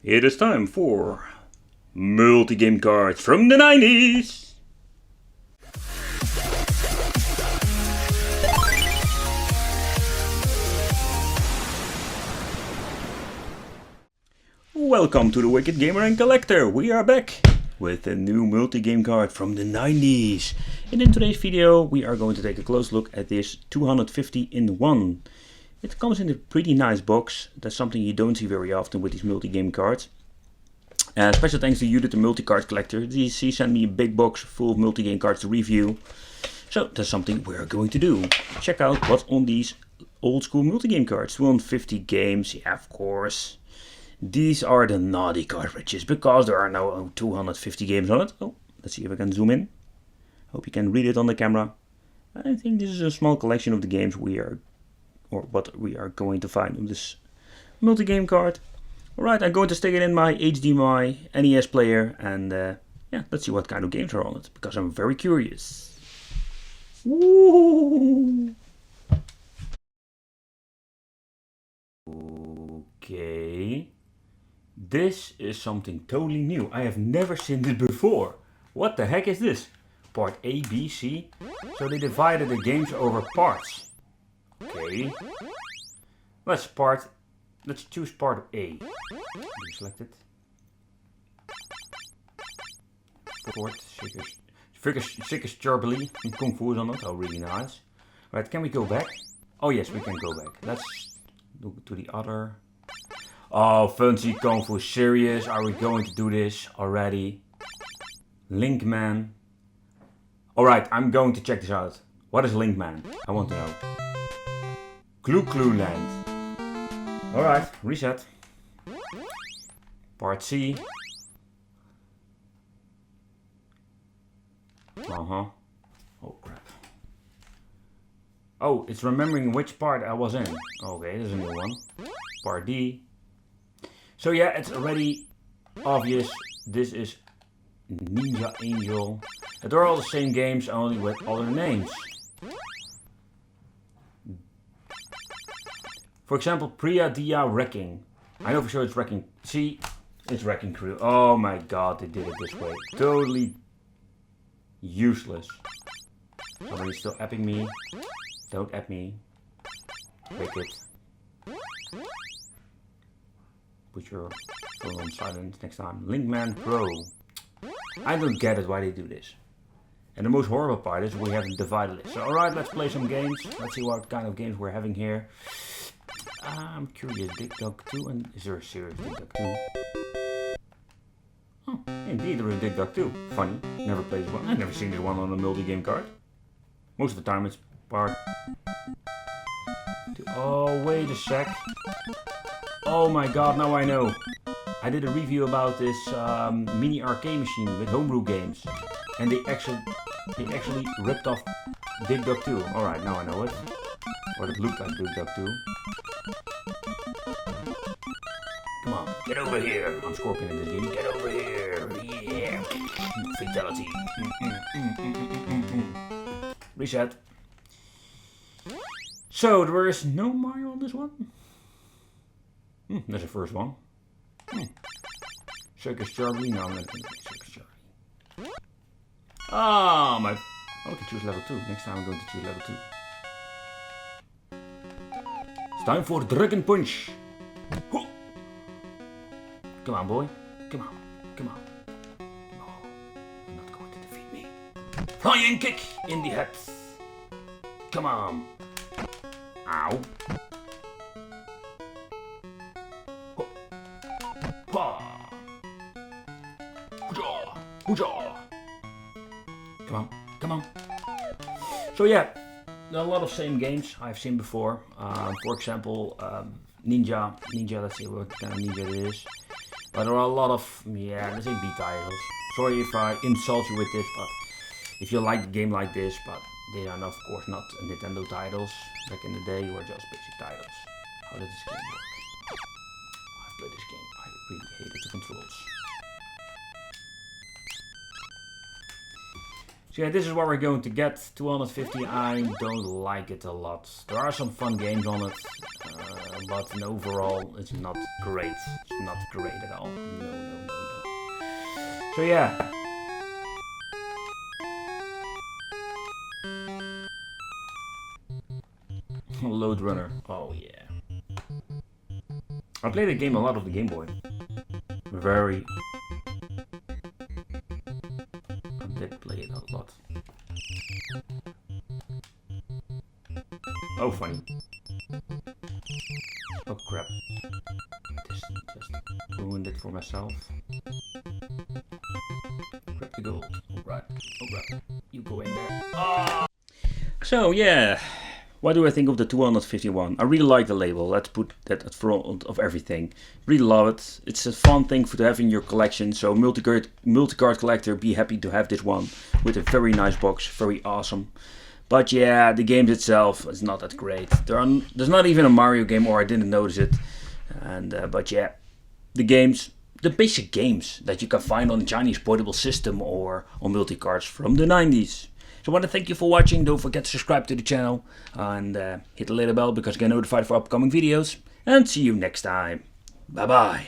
It is time for multi-game cards from the 90s. Welcome to the Wicked Gamer and Collector. We are back with a new multi-game card from the 90s. And in today's video we are going to take a close look at this 250 in 1. It comes in a pretty nice box. That's something you don't see very often with these multi-game cards. Special thanks to Judith, the multi-card collector. She sent me a big box full of multi-game cards to review. So that's something we're going to do. Check out what's on these old school multi-game cards. 250 games, yeah, of course. These are the naughty cartridges because there are now 250 games on it. Oh, let's see if I can zoom in. Hope you can read it on the camera. I think this is a small collection of the games what we are going to find on this multi-game card. Alright, I'm going to stick it in my HDMI NES player and yeah, let's see what kind of games are on it, because I'm very curious. Woo! Okay, this is something totally new. I have never seen it before. What the heck is this? Part A, B, C? So they divided the games over parts. Okay, let's choose part A. Select it. Sickest Charbly and Kung Fu is on it. Oh, really nice. Right, can we go back? Oh yes, we can go back. Let's look to the other. Oh, fancy Kung Fu, serious? Are we going to do this already? Linkman. Alright, I'm going to check this out. What is Linkman? I want to know. Clue Land. Alright, reset. Part C. Oh crap. Oh, it's remembering which part I was in. Okay, there's a new one. Part D. So yeah, it's already obvious. This is Ninja Angel. They're all the same games, only with other names. For example, Priya Dia Wrecking. I know for sure it's Wrecking. See, it's Wrecking Crew. Oh my god, they did it this way. Totally useless. Somebody's still apping me. Don't app me. Wicked. Put your phone on silent next time. Linkman Pro. I don't get it why they do this. And the most horrible part is we haven't divided it. So alright, let's play some games. Let's see what kind of games we're having here. I'm curious, Dig Dug 2, and is there a serious Dig Dug 2? Oh, indeed there is Dig Dug 2. Funny, never played this one. I've never seen this one on a multi-game card. Most of the time it's part 2. Oh, wait a sec. Oh my god, now I know. I did a review about this mini arcade machine with homebrew games. And they actually ripped off Dig Dug 2. Alright, now I know it. Or it looked like Dig Dug 2. Come on, get over here. I'm Scorpion in this game. Get over here. Yeah. Fatality. Reset. So, there is no Mario on this one? That's the first one. Circus Charlie? No, I'm not going to do Circus Charlie. Ah, I can choose level 2. Next time I'm going to choose level 2. It's time for Dragon Punch. Come on, boy. Come on. Come on. No, you're not going to defeat me. Flying kick in the head. Come on. Ow. Come on. Come on. So yeah, there are a lot of same games I've seen before. For example, Ninja. Let's see what kind of Ninja it is. But there are a lot of, yeah, let's say B titles. Sorry if I insult you with this, but if you like a game like this, but they are of course not Nintendo titles. Back in the day, they were just basic titles. How does this game work? I've played this game. I really hated the controls. So yeah, this is what we're going to get. 250. I don't like it a lot. There are some fun games on it. but overall it's not great. It's not great at all. No. So yeah. Load Runner. Oh yeah. I played the game a lot of the Game Boy. I did play it a lot. Oh, funny. Oh crap. Just ruined it for myself. Grab the gold. Alright. You go in there. Ah! So yeah. What do I think of the 251? I really like the label. Let's put that at front of everything. Really love it. It's a fun thing to have in your collection. So multi-card collector, be happy to have this one with a very nice box. Very awesome. But yeah, the games itself is not that great. There's not even a Mario game, or I didn't notice it. And but yeah, the basic games that you can find on a Chinese portable system or on multi-cards from the 90s. So I want to thank you for watching. Don't forget to subscribe to the channel and hit the little bell because you get notified for upcoming videos. And see you next time. Bye bye.